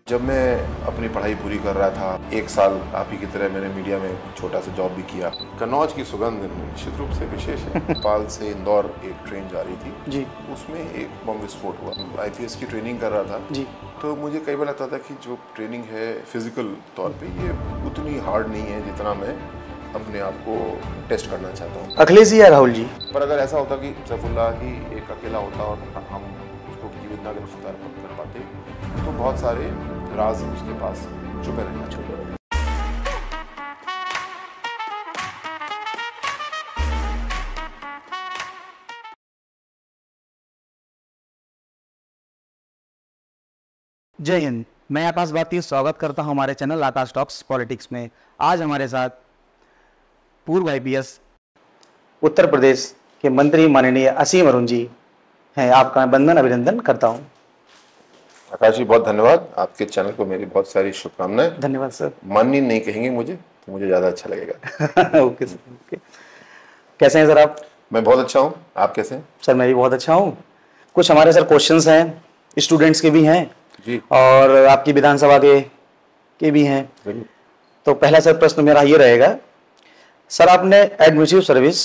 जब मैं अपनी पढ़ाई पूरी कर रहा था, 1 साल आप ही की तरह मैंने मीडिया में छोटा सा जॉब भी किया। कन्नौज की सुगंध निश्चित रूप से विशेष है। भोपाल से इंदौर एक ट्रेन जा रही थी जी, उसमें एक बम विस्फोट हुआ। आईपीएस की ट्रेनिंग कर रहा था जी, तो मुझे कई बार लगता था कि जो ट्रेनिंग है फिजिकल तौर पे ये उतनी हार्ड नहीं है जितना मैं अपने आप को टेस्ट करना चाहता हूँ। अखिलेश जी या राहुल जी? पर अगर ऐसा होता कि सैफुल्लाह ही एक अकेला होता और हम उसको जीवित ना गिरफ्तार कर पाते तो बहुत सारे राज उसके पास छुपे रहना चाहिए। जय हिंद, मैं आकाश भारती स्वागत करता हूं हमारे चैनल आकाश टॉक्स पॉलिटिक्स में। आज हमारे साथ पूर्व आईपीएस उत्तर प्रदेश के मंत्री माननीय असीम अरुण जी हैं। आपका वंदन अभिनंदन करता हूं। आकाश जी बहुत धन्यवाद। आपके चैनल को मेरी बहुत सारी शुभकामनाएं। धन्यवाद सर। माननीय नहीं कहेंगे मुझे तो मुझे ज़्यादा अच्छा लगेगा। Okay sir. ओके, कैसे हैं सर आप? मैं बहुत अच्छा हूँ, आप कैसे हैं? सर मैं भी बहुत अच्छा हूँ। कुछ हमारे सर क्वेश्चंस हैं, स्टूडेंट्स के भी हैं जी, और आपकी विधानसभा के भी हैं। जरूर। तो पहला सर प्रश्न मेरा ये रहेगा, सर आपने एडमिनिस्ट्रेटिव सर्विस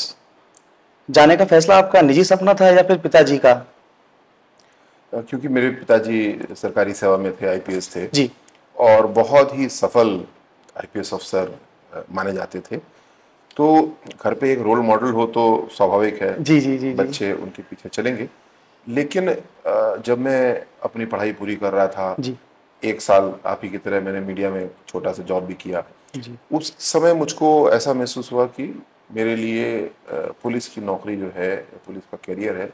जाने का फैसला आपका निजी सपना था या फिर पिताजी का? क्योंकि मेरे पिताजी सरकारी सेवा में थे, आईपीएस थे जी, और बहुत ही सफल आईपीएस अफसर माने जाते थे। तो घर पे एक रोल मॉडल हो तो स्वाभाविक है जी जी जी बच्चे उनके पीछे चलेंगे। लेकिन जब मैं अपनी पढ़ाई पूरी कर रहा था जी 1 साल आप ही की तरह मैंने मीडिया में छोटा सा जॉब भी किया। जी उस समय मुझको ऐसा महसूस हुआ कि मेरे लिए पुलिस की नौकरी जो है, पुलिस का करियर है,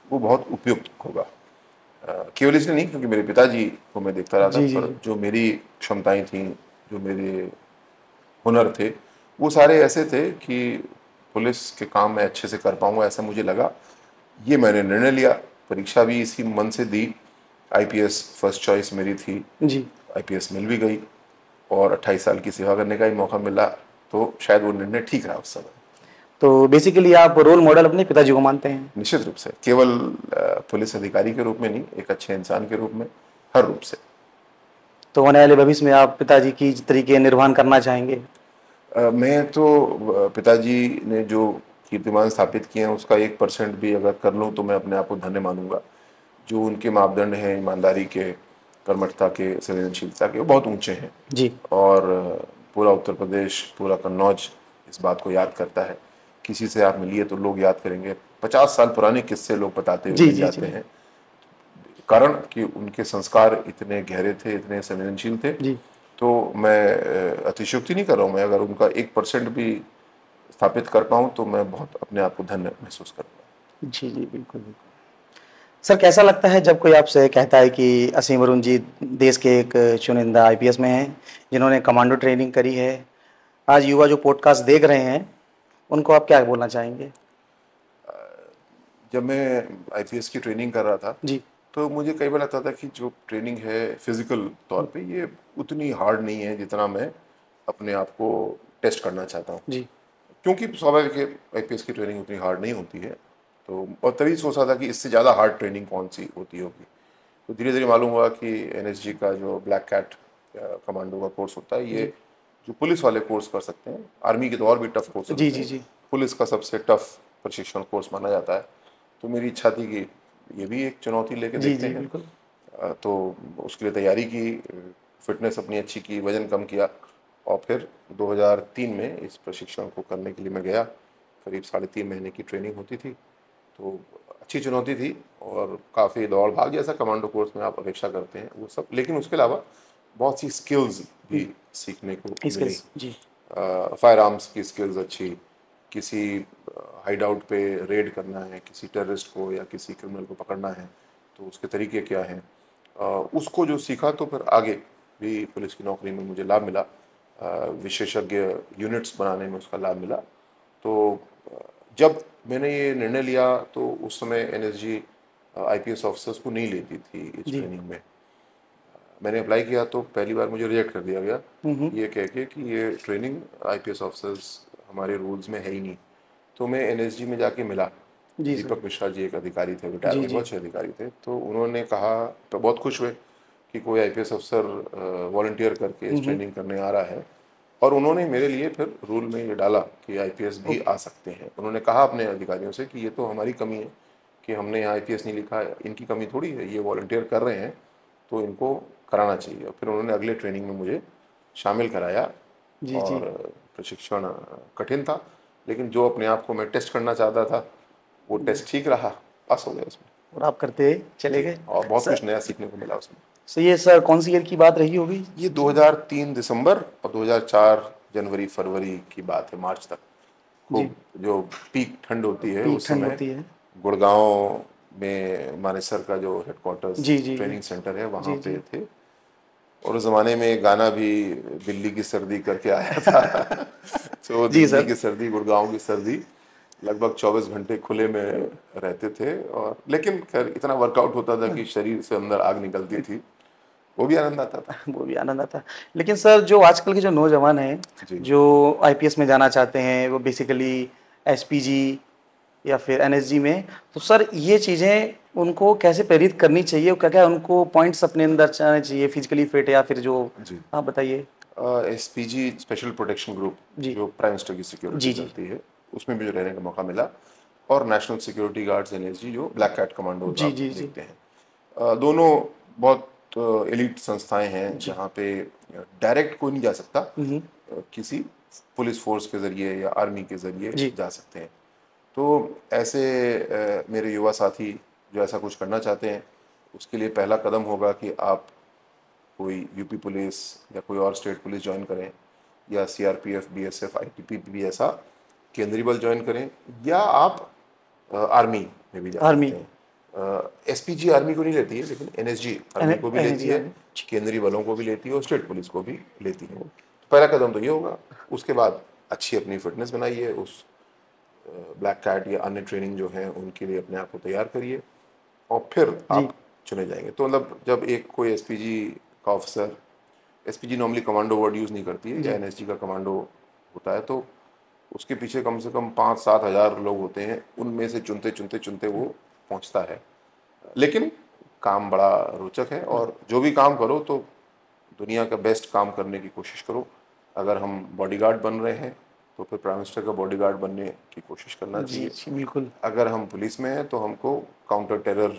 वो बहुत उपयुक्त होगा। केवल इसलिए नहीं क्योंकि मेरे पिताजी को मैं देखता रहा था, जी जी पर जो मेरी क्षमताएं थीं, जो मेरे हुनर थे, वो सारे ऐसे थे कि पुलिस के काम मैं अच्छे से कर पाऊंगा, ऐसा मुझे लगा। ये मैंने निर्णय लिया, परीक्षा भी इसी मन से दी। आईपीएस फर्स्ट चॉइस मेरी थी, जी। आईपीएस मिल भी गई और 28 साल की सेवा करने का ही मौका मिला, तो शायद वो निर्णय ठीक रहा उस समय। तो बेसिकली आप रोल मॉडल अपने पिताजी को मानते हैं? निश्चित रूप से, केवल पुलिस अधिकारी के रूप में नहीं, एक अच्छे इंसान के रूप में, हर रूप से। तो आने वाले भविष्य में आप पिताजी की तरीके निर्वहन करना चाहेंगे? मैं तो पिताजी ने जो कीर्तिमान स्थापित किए हैं उसका 1% भी अगर कर लूँ तो मैं अपने आप को धन्य मानूंगा। जो उनके मापदंड हैं ईमानदारी के, कर्मठता के, संवेदनशीलता के, वो बहुत ऊंचे हैं जी और पूरा उत्तर प्रदेश, पूरा कन्नौज इस बात को याद करता है। किसी से आप मिलिए तो लोग याद करेंगे, 50 साल पुराने किस्से लोग बताते हुए जी मिल जी जाते जी हैं, कारण कि उनके संस्कार इतने गहरे थे, इतने संवेदनशील थे। जी तो मैं अतिशयोक्ति नहीं कर रहा हूँ, मैं अगर उनका 1% भी स्थापित कर पाऊँ तो मैं बहुत अपने आप को धन्य महसूस करूँगा। जी जी बिल्कुल बिल्कुल। सर कैसा लगता है जब कोई आपसे कहता है कि असीम अरुण जी देश के एक चुनिंदा आईपीएस में हैं जिन्होंने कमांडो ट्रेनिंग करी है? आज युवा जो पॉडकास्ट देख रहे हैं उनको आप क्या बोलना चाहेंगे? जब मैं आईपीएस की ट्रेनिंग कर रहा था जी तो मुझे कई बार लगता था कि जो ट्रेनिंग है फिजिकल तौर पे ये उतनी हार्ड नहीं है जितना मैं अपने आप को टेस्ट करना चाहता हूँ। जी क्योंकि स्वाभाविक है आईपीएस की ट्रेनिंग उतनी हार्ड नहीं होती है। तो और तभी सोच रहा था कि इससे ज़्यादा हार्ड ट्रेनिंग कौन सी होती होगी। तो धीरे धीरे मालूम हुआ कि एनएसजी का जो ब्लैक कैट कमांडो का कोर्स होता है, ये जो पुलिस वाले कोर्स कर सकते हैं, आर्मी के तो और भी टफ कोर्स जी होते जी हैं, जी पुलिस का सबसे टफ प्रशिक्षण कोर्स माना जाता है। तो मेरी इच्छा थी कि ये भी एक चुनौती लेके जी देखते जी हैं। बिल्कुल। तो उसके लिए तैयारी की, फिटनेस अपनी अच्छी की, वजन कम किया और फिर 2003 में इस प्रशिक्षण को करने के लिए मैं गया। करीब 3.5 महीने की ट्रेनिंग होती थी, तो अच्छी चुनौती थी और काफ़ी दौड़ भाग जैसा कमांडो कोर्स में आप अपेक्षा करते हैं वो सब, लेकिन उसके अलावा बहुत सी स्किल्स भी सीखने को मिली। स्किल्स जी फायर आर्म्स की स्किल्स अच्छी, किसी हाइड आउट पे रेड करना है, किसी टेररिस्ट को या किसी क्रिमिनल को पकड़ना है तो उसके तरीके क्या हैं, उसको जो सीखा तो फिर आगे भी पुलिस की नौकरी में मुझे लाभ मिला। विशेषज्ञ यूनिट्स बनाने में उसका लाभ मिला। तो जब मैंने ये निर्णय लिया तो उस समय एनएसजी आईपीएस ऑफिसर्स को नहीं लेती थी इस जी ट्रेनिंग में। मैंने अप्लाई किया तो पहली बार मुझे रिजेक्ट कर दिया गया, ये कह के कि ये ट्रेनिंग आईपीएस ऑफिसर्स हमारे रूल्स में है ही नहीं। तो मैं एनएसजी में जाके मिला। जी सर दीपक मिश्रा जी एक अधिकारी थे, रिटायर जी हुए, जी बहुत अच्छे अधिकारी थे। तो उन्होंने कहा, तो बहुत खुश हुए कि कोई आईपीएस अफसर वॉलंटियर करके इस ट्रेनिंग करने आ रहा है, और उन्होंने मेरे लिए फिर रूल में ये डाला कि आईपीएस भी आ सकते हैं। उन्होंने कहा अपने अधिकारियों से कि ये तो हमारी कमी है कि हमने यहाँ आईपीएस नहीं लिखा है, इनकी कमी थोड़ी है, ये वॉलंटियर कर रहे हैं तो इनको कराना चाहिए। और फिर उन्होंने अगले ट्रेनिंग में मुझे शामिल कराया, जी जी। और प्रशिक्षण कठिन था, लेकिन जो अपने आप को मैं टेस्ट करना चाहता था वो टेस्ट ठीक रहा, पास हो गया उसमें। और आप करते चले गए और बहुत कुछ सर। नया सीखने को मिला उसमें। सो ये सर कौन सी ईयर की बात रही होगी? ये 2003 दिसंबर और 2004 जनवरी फरवरी की बात है, मार्च तक। जी। खूब जो पीक ठंड होती है पीक उस ठंड समय होती है। गुड़गांव में मानेसर का जो हेडक्वार्टर्स जी जी जी। ट्रेनिंग सेंटर है वहाँ जी पे जी। थे। और उस ज़माने में एक गाना भी दिल्ली की सर्दी करके आया था तो जी दिल्ली सर। की सर्दी, गुड़गांव की सर्दी, लगभग 24 घंटे खुले में रहते थे। और लेकिन खैर इतना वर्कआउट होता था कि शरीर से अंदर आग निकलती थी, वो भी आनंद आता था। वो भी आनंद आता। लेकिन सर जो आजकल के जो नौजवान हैं जी जो आईपीएस में जाना चाहते हैं, वो बेसिकली एसपीजी या फिर एनएसजी में, तो सर ये चीज़ें उनको कैसे प्रेरित करनी चाहिए, क्या क्या उनको पॉइंट्स अपने अंदर चाहने चाहिए, फिजिकली फिट या फिर जो, जी। आप बताइए। एसपीजी स्पेशल प्रोटेक्शन ग्रुप जी जो प्राइम मिनिस्टर की सिक्योरिटी जी जी। करती है, उसमें भी जो रहने का मौका मिला। और नेशनल सिक्योरिटी गार्ड्स एनएसजी जो ब्लैक कैट कमांडोज जी आप जी जी देखते हैं, दोनों बहुत एलिट संस्थाएं हैं जी। जहाँ पे डायरेक्ट कोई नहीं जा सकता, हम्म। किसी पुलिस फोर्स के ज़रिए या आर्मी के ज़रिए जी जा सकते हैं। तो ऐसे मेरे युवा साथी जो ऐसा कुछ करना चाहते हैं, उसके लिए पहला कदम होगा कि आप कोई यूपी पुलिस या कोई और स्टेट पुलिस ज्वाइन करें, या सीआरपीएफ, बीएसएफ, आईटीबीपी ऐसा केंद्रीय बल ज्वाइन करें, या आप आर्मी में भी जा आर्मी। सकते हैं। एसपीजी आर्मी को नहीं लेती है, लेकिन एनएसजी आर्मी को भी लेती एनएजी है, आर्मी। केंद्रीय बलों को भी लेती है, और स्टेट पुलिस को भी लेती है। तो पहला कदम तो ये होगा। उसके बाद अच्छी अपनी फिटनेस बनाइए, उस ब्लैक कैट या अन्य ट्रेनिंग जो है उनके लिए अपने आप को तैयार करिए, और फिर जी आप चुने जाएंगे। तो मतलब जब एक कोई एसपीजी का officer, SPG normally commando word use नहीं करती है, या जी एनएसजी का कमांडो होता है, तो उसके पीछे कम से कम 5-7 हज़ार लोग होते हैं, उनमें से चुनते चुनते चुनते वो पहुंचता है। लेकिन काम बड़ा रोचक है, और जो भी काम करो तो दुनिया का बेस्ट काम करने की कोशिश करो। अगर हम बॉडीगार्ड बन रहे हैं तो फिर प्राइम मिनिस्टर का बॉडीगार्ड बनने की कोशिश करना जी चाहिए। जी बिल्कुल। अगर हम पुलिस में हैं तो हमको काउंटर टेरर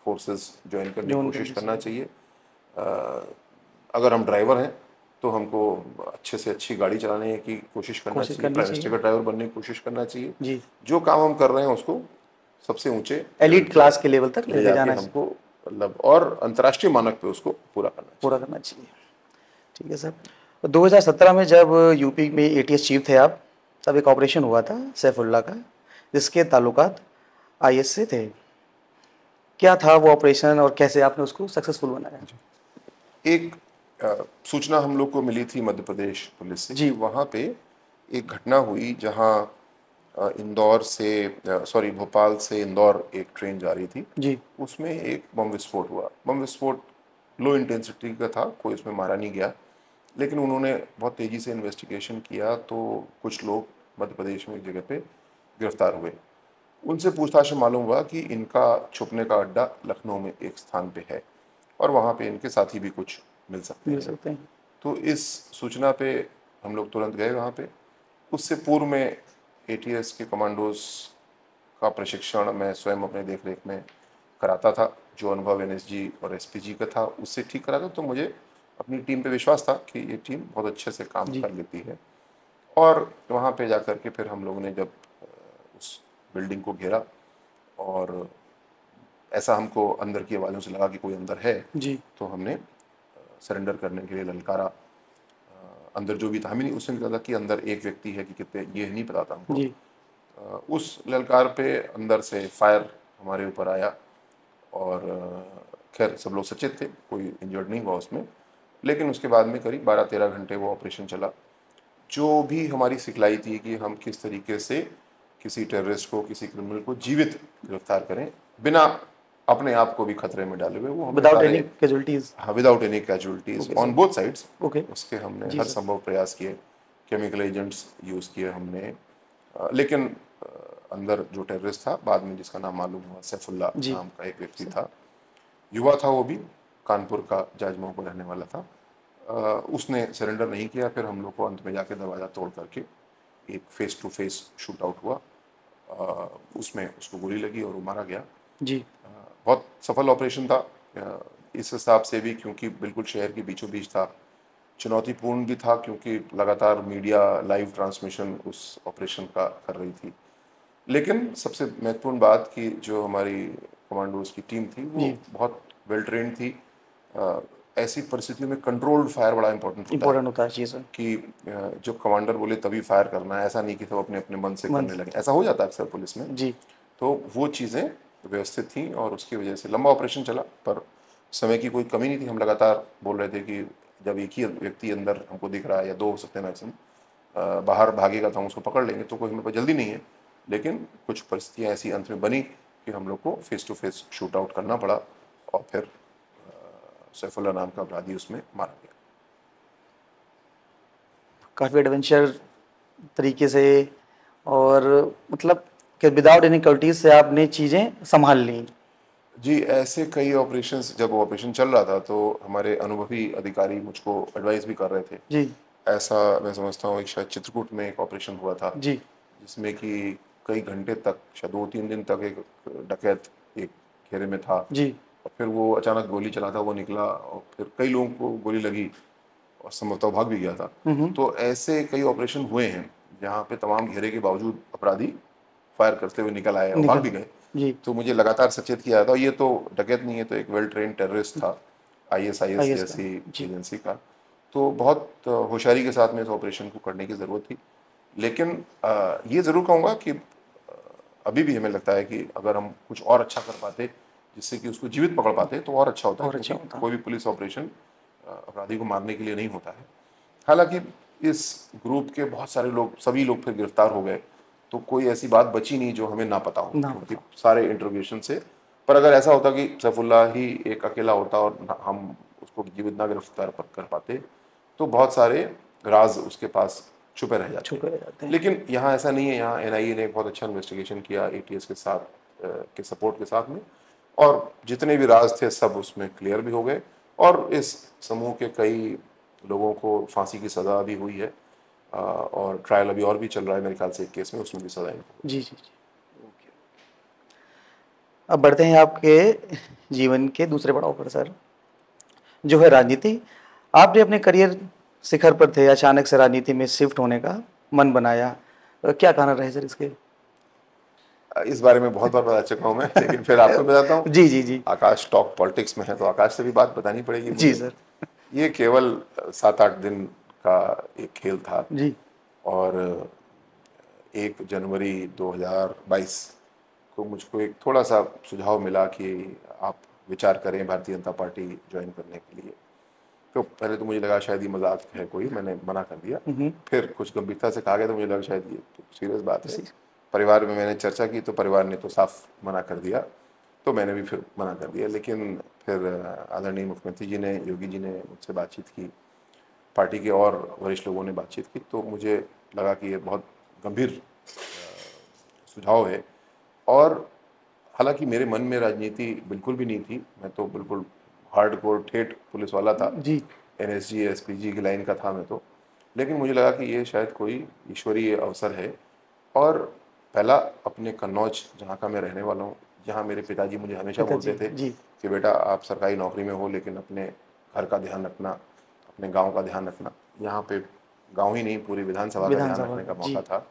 फोर्सेस ज्वाइन करने की जोन कोशिश करनी करना चाहिए। चाहिए। अगर हम ड्राइवर हैं तो हमको अच्छे से अच्छी गाड़ी चलाने की कोशिश करना कोशिश चाहिए, करनी प्राइम मिनिस्टर चाहिए। का ड्राइवर बनने की कोशिश करना चाहिए। जी। जो काम हम कर रहे हैं उसको सबसे ऊंचे लेवल एलिट पे क्लास के लेवल तक ले लेके जाके जाना हमको, मतलब, और अंतर्राष्ट्रीय मानक पे उसको पूरा करना पूरा चाहिए। करना चाहिए। ठीक है सर। 2017 में जब यूपी में एटीएस चीफ थे आप, तब एक ऑपरेशन हुआ था सैफुल्ला का, जिसके ताल्लुकात आईएस से थे। क्या था वो ऑपरेशन और कैसे आपने उसको सक्सेसफुल बनाया? एक सूचना हम लोग को मिली थी मध्य प्रदेश पुलिस से कि जी वहाँ पे एक घटना हुई जहाँ इंदौर से, सॉरी, भोपाल से इंदौर एक ट्रेन जा रही थी। जी उसमें एक बम विस्फोट हुआ। बम विस्फोट लो इंटेंसिटी का था, कोई उसमें मारा नहीं गया, लेकिन उन्होंने बहुत तेज़ी से इन्वेस्टिगेशन किया तो कुछ लोग मध्य प्रदेश में एक जगह पे गिरफ्तार हुए। उनसे पूछताछ में मालूम हुआ कि इनका छुपने का अड्डा लखनऊ में एक स्थान पे है, और वहाँ पे इनके साथी भी कुछ मिल सकते मिल हैं। सकते हैं। तो इस सूचना पे हम लोग तुरंत गए वहाँ पे। उससे पूर्व में एटीएस के कमांडोज का प्रशिक्षण मैं स्वयं अपने देखरेख में कराता था। जो अनुभव एनएसजी और एसपीजी का था उससे ठीक कराता, तो मुझे अपनी टीम पे विश्वास था कि ये टीम बहुत अच्छे से काम जी कर लेती है। और वहाँ पे जाकर के फिर हम लोगों ने जब उस बिल्डिंग को घेरा, और ऐसा हमको अंदर की आवाज़ों से लगा कि कोई अंदर है, जी तो हमने सरेंडर करने के लिए ललकारा। अंदर जो भी था, हमें नहीं उससे नहीं पता था कि अंदर एक व्यक्ति है कि कितने, ये नहीं पता था हमको। जी उस ललकार पे अंदर से फायर हमारे ऊपर आया, और खैर सब लोग सचेत थे, कोई इंजर्ड नहीं हुआ उसमें। लेकिन उसके बाद में करीब 12-13 घंटे वो ऑपरेशन चला। जो भी हमारी सिखलाई थी कि हम किस तरीके से किसी टेररिस्ट को, किसी क्रिमिनल को जीवित गिरफ्तार करें बिना अपने आप को भी खतरे में डाले हुए, वो हमने विदाउट सारे, एनी कैजुअलिटीज। हाँ, without any casualties okay on sir. Both sides, okay. उसके हमने जी हर सर। संभव प्रयास किए। केमिकल एजेंट्स यूज़ किए हमने, लेकिन अंदर जो टेररिस्ट था बाद में जिसका नाम मालूम हुआ, सैफुल्ला जी नाम का एक व्यक्ति सर। था, युवा था वो भी, कानपुर का जाजमऊ को रहने वाला था। उसने सरेंडर नहीं किया। फिर हम लोग को अंत में जाके दरवाज़ा तोड़ करके एक face to face shoot out हुआ। उसमें उसको गोली लगी और वो मारा गया। जी बहुत सफल ऑपरेशन था इस हिसाब से भी, क्योंकि बिल्कुल शहर के बीचों बीच था। चुनौतीपूर्ण भी था क्योंकि लगातार मीडिया लाइव ट्रांसमिशन उस ऑपरेशन का कर रही थी। लेकिन सबसे महत्वपूर्ण बात कि जो हमारी कमांडोज की टीम थी वो जी बहुत वेल ट्रेंड थी। ऐसी परिस्थितियों में कंट्रोल्ड फायर बड़ा इंपॉर्टेंट होता है इम्पोर्टेंट होता है। जी सर। कि जो कमांडर बोले तभी फायर करना है, ऐसा नहीं कि सब अपने अपने मन से मन करने लगे। ऐसा हो जाता है अक्सर पुलिस में। जी तो वो चीज़ें व्यवस्थित थी और उसकी वजह से लंबा ऑपरेशन चला, पर समय की कोई कमी नहीं थी। हम लगातार बोल रहे थे कि जब एक ही व्यक्ति अंदर हमको दिख रहा है या दो हो सकते हैं मैक्सिमम, बाहर भागेगा तो हम उसको पकड़ लेंगे, तो कोई हमें पर जल्दी नहीं है। लेकिन कुछ परिस्थितियाँ ऐसी अंत में बनी कि हम लोग को face to face shoot out करना पड़ा और फिर सैफुल्लाह नाम का अपराधी उसमें मारा गया। काफ़ी एडवेंचर तरीके से, और मतलब कि विदाउट एनी कल्टीज से आपने चीज़ें संभाल ली। जी, ऐसे कई ऑपरेशंस, जब वो ऑपरेशन चल रहा था तो हमारे अनुभवी अधिकारी मुझको एडवाइस भी कर रहे थे। जी ऐसा मैं समझता हूँ, एक शायद चित्रकूट में एक ऑपरेशन हुआ था जी जिसमें कि कई घंटे तक, शायद 2-3 दिन तक एक डकैत एक घेरे में था जी और फिर वो अचानक गोली चला था, वो निकला और फिर कई लोगों को गोली लगी और संभवतः भाग भी गया था। तो ऐसे कई ऑपरेशन हुए हैं जहाँ पे तमाम घेरे के बावजूद अपराधी फायर करते हुए निकल आए और भाग भी निकल। गए। जी तो मुझे लगातार सचेत किया था, ये तो डकैत नहीं है, तो एक वेल ट्रेन टेररिस्ट था, आईएसआईएस आइए जैसी जी एजेंसी का। तो बहुत होशियारी के साथ में इस ऑपरेशन को करने की ज़रूरत थी। लेकिन ये ज़रूर कहूँगा कि अभी भी हमें लगता है कि अगर हम कुछ और अच्छा कर पाते जिससे कि उसको जीवित पकड़ पाते तो और अच्छा होता है, और अच्छा क्योंकि होता। कोई भी पुलिस ऑपरेशन अपराधी को मारने के लिए नहीं होता है। हालांकि इस ग्रुप के बहुत सारे लोग, सभी लोग फिर गिरफ्तार हो गए, तो कोई ऐसी बात बची नहीं जो हमें ना पता हो, ना क्योंकि बताओ। सारे इंट्रोगेशन से। पर अगर ऐसा होता कि सैफुल्लाह ही एक अकेला होता और हम उसको जीवित ना गिरफ्तार कर पाते तो बहुत सारे राज उसके पास छुपे रह जाते। छुपे रह जाते हैं। लेकिन यहाँ ऐसा नहीं है। यहाँ एनआईए ने एक बहुत अच्छा इन्वेस्टिगेशन किया एटीएस के साथ के सपोर्ट के साथ में, और जितने भी राज थे सब उसमें क्लियर भी हो गए और इस समूह के कई लोगों को फांसी की सज़ा भी हुई है और ट्रायल अभी और भी चल रहा है मेरे ख्याल से एक केस में, उसमें भी सज़ा जी जी जी। ओके। अब बढ़ते हैं आपके जीवन के दूसरे पड़ाव पर सर, जो है राजनीति। आपने अपने करियर शिखर पर थे, अचानक से राजनीति में शिफ्ट होने का मन बनाया, क्या कारण रहे सर इसके? इस बारे में बहुत बार बता चुका हूँ मैं, लेकिन फिर आपको बताता हूँ। जी जी जी। आकाश टॉक पॉलिटिक्स में है तो आकाश से भी बात बतानी पड़ेगी जी मुझे। सर। ये केवल 7-8 दिन का एक खेल था जी और 1 जनवरी 2022 को मुझको एक थोड़ा सा सुझाव मिला कि आप विचार करें भारतीय जनता पार्टी ज्वाइन करने के लिए। तो पहले तो मुझे लगा शायद ये मजाक है कोई, मैंने मना कर दिया। फिर कुछ गंभीरता से कहा गया तो मुझे लगा शायद ये तो सीरियस बात है। परिवार में मैंने चर्चा की तो परिवार ने तो साफ मना कर दिया, तो मैंने भी फिर मना कर दिया। लेकिन फिर आदरणीय मुख्यमंत्री जी ने, योगी जी ने मुझसे बातचीत की, पार्टी के और वरिष्ठ लोगों ने बातचीत की, तो मुझे लगा कि ये बहुत गंभीर सुझाव है। और हालांकि मेरे मन में राजनीति बिल्कुल भी नहीं थी, मैं तो बिल्कुल हार्डकोर ठेठ पुलिस वाला था, जी एनएसजी एसपीजी की लाइन का था मैं तो। लेकिन मुझे लगा कि ये शायद कोई ईश्वरीय अवसर है। और पहला, अपने कन्नौज जहाँ का मैं रहने वाला हूँ, जहाँ मेरे पिताजी मुझे हमेशा बोलते पिताजी थे जी कि बेटा आप सरकारी नौकरी में हो लेकिन अपने घर का ध्यान रखना, अपने गांव का ध्यान रखना। यहाँ पे गांव ही नहीं, पूरी विधानसभा का ध्यान विधानसभा रखने का जी मौका था।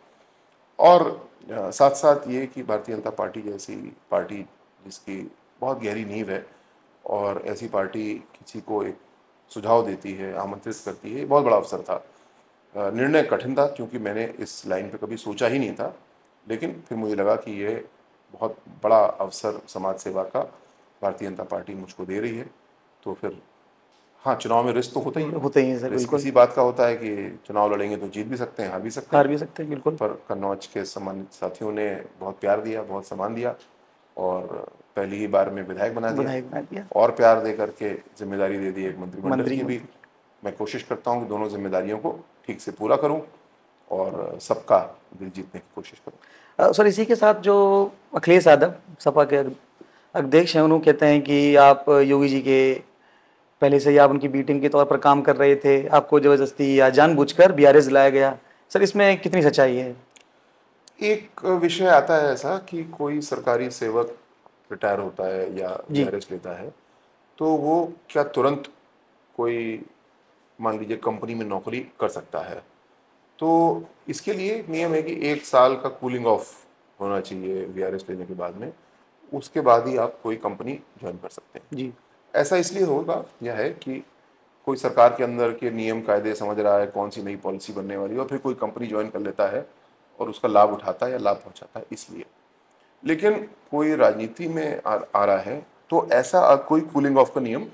और साथ साथ ये कि भारतीय जनता पार्टी जैसी पार्टी जिसकी बहुत गहरी नींव है और ऐसी पार्टी किसी को एक सुझाव देती है, आमंत्रित करती है, ये बहुत बड़ा अवसर था। निर्णय कठिन था क्योंकि मैंने इस लाइन पे कभी सोचा ही नहीं था, लेकिन फिर मुझे लगा कि ये बहुत बड़ा अवसर समाज सेवा का भारतीय जनता पार्टी मुझको दे रही है। तो फिर हाँ, चुनाव में रिस्क तो होता ही है। होते ही हैं सर, रिस्क बिल्कुल। इसी बात का होता है कि चुनाव लड़ेंगे तो जीत भी सकते हैं, हार भी सकते हैं। हार भी सकते हैं, बिल्कुल। पर कन्नौज के सम्मानित साथियों ने बहुत प्यार दिया, बहुत सम्मान दिया और पहली ही बार में विधायक बना दिया विधायक बना दिया। और प्यार दे करके जिम्मेदारी दे दी एक मंत्रिमंडल की भी। मंत्री। मैं कोशिश करता हूँ कि दोनों जिम्मेदारियों को ठीक से पूरा करूँ और सबका दिल जीतने की कोशिश करूँ। सर इसी के साथ जो अखिलेश यादव सपा के अध्यक्ष हैं, उन्होंने कहते हैं कि आप योगी जी के पहले से ही आप उनकी बी टीम के तौर पर काम कर रहे थे, आपको जबरदस्ती या जानबूझकर बीआरएस लाया गया, सर इसमें कितनी सच्चाई है? एक विषय आता है ऐसा कि कोई सरकारी सेवक रिटायर होता है या जी। वीआरएस लेता है, तो वो क्या तुरंत कोई मान लीजिए कंपनी में नौकरी कर सकता है? तो इसके लिए एक नियम है कि 1 साल का कूलिंग ऑफ होना चाहिए वीआरएस लेने के बाद में, उसके बाद ही आप कोई कंपनी ज्वाइन कर सकते हैं। जी। ऐसा इसलिए होगा यह है कि कोई सरकार के अंदर के नियम कायदे समझ रहा है, कौन सी नई पॉलिसी बनने वाली है, और फिर कोई कंपनी ज्वाइन कर लेता है और उसका लाभ उठाता है या लाभ पहुंचाता है, इसलिए। लेकिन कोई राजनीति में आ रहा है तो ऐसा कोई कूलिंग ऑफ का नियम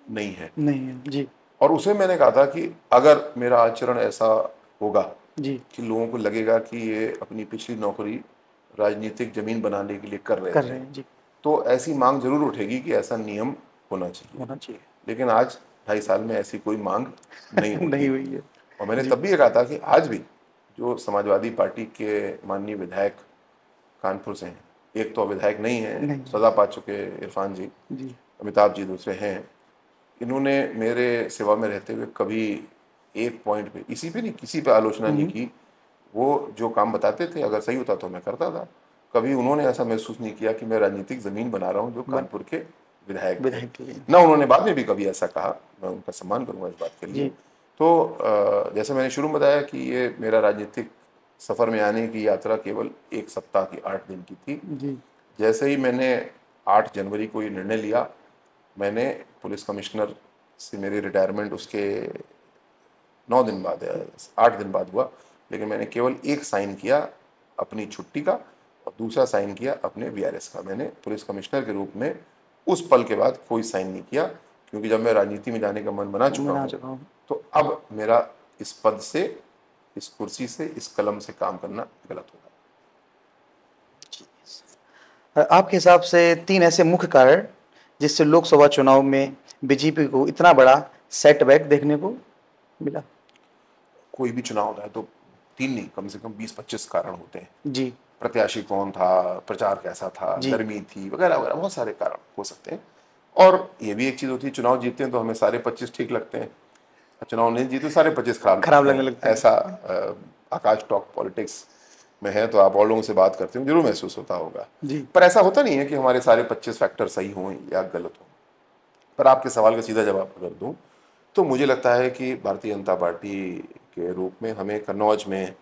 नहीं है। नहीं है। जी। और उसे मैंने कहा था कि अगर मेरा आचरण ऐसा होगा जी। कि लोगों को लगेगा कि ये अपनी पिछली नौकरी राजनीतिक जमीन बनाने के लिए कर रहे कर थे, रहे हैं। जी। तो ऐसी मांग जरूर उठेगी कि ऐसा नियम होना चाहिए। होना चाहिए। लेकिन आज 2.5 साल में ऐसी कोई मांग नहीं नहीं उठी। हुई है। और मैंने जी। तब भी ये कहा था कि आज भी जो समाजवादी पार्टी के माननीय विधायक कानपुर से हैं, एक तो विधायक नहीं है, नहीं। सजा पा चुके इरफान जी, जी। अमिताभ जी दूसरे हैं, इन्होंने मेरे सेवा में रहते हुए कभी एक पॉइंट पे, इसी पे नहीं किसी पे आलोचना नहीं की। वो जो काम बताते थे अगर सही होता तो मैं करता था। कभी उन्होंने ऐसा महसूस नहीं किया कि मैं राजनीतिक जमीन बना रहा हूँ, जो कानपुर के विधायक थे। विधायक के लिए। ना उन्होंने बाद में भी कभी ऐसा कहा, मैं उनका सम्मान करूंगा इस बात के लिए। जी। तो जैसे मैंने शुरू में बताया कि ये मेरा राजनीतिक सफर में आने की यात्रा केवल 1 सप्ताह की, 8 दिन की थी। जी। जैसे ही मैंने 8 जनवरी को ये निर्णय लिया, मैंने पुलिस कमिश्नर से मेरी रिटायरमेंट उसके 9 दिन बाद, 8 दिन बाद हुआ, लेकिन मैंने केवल एक साइन किया अपनी छुट्टी का और दूसरा साइन किया अपने वीआरएस का। मैंने पुलिस कमिश्नर के रूप में उस पल के बाद कोई साइन नहीं किया, क्योंकि जब मैं राजनीति में जाने का मन बना चुका हूँ तो अब मेरा इस पद से, इस कुर्सी से, इस कलम से काम करना गलत होगा। आपके हिसाब से 3 ऐसे मुख्य कारण जिससे लोकसभा चुनाव में बीजेपी को इतना बड़ा सेटबैक देखने को मिला? कोई भी चुनाव होता है तो 3 नहीं, कम से कम 20-25 कारण होते हैं। जी। प्रत्याशी कौन था, प्रचार कैसा था, जी। गर्मी थी, वगैरह वगैरह, बहुत सारे कारण हो सकते हैं। और ये भी एक चीज होती है, चुनाव जीतते हैं तो हमें सारे 25 ठीक लगते हैं, चुनाव नहीं जीते सारे 25 खराब लगने लगते हैं। ऐसा आकाश टॉक पॉलिटिक्स में है, तो आप और लोगों से बात करते हो जरूर महसूस होता होगा। जी। पर ऐसा होता नहीं है कि हमारे सारे 25 फैक्टर सही हों या गलत हों। पर आपके सवाल का सीधा जवाब अगर दूं तो मुझे लगता है कि भारतीय जनता पार्टी के रूप में हमें कन्नौज में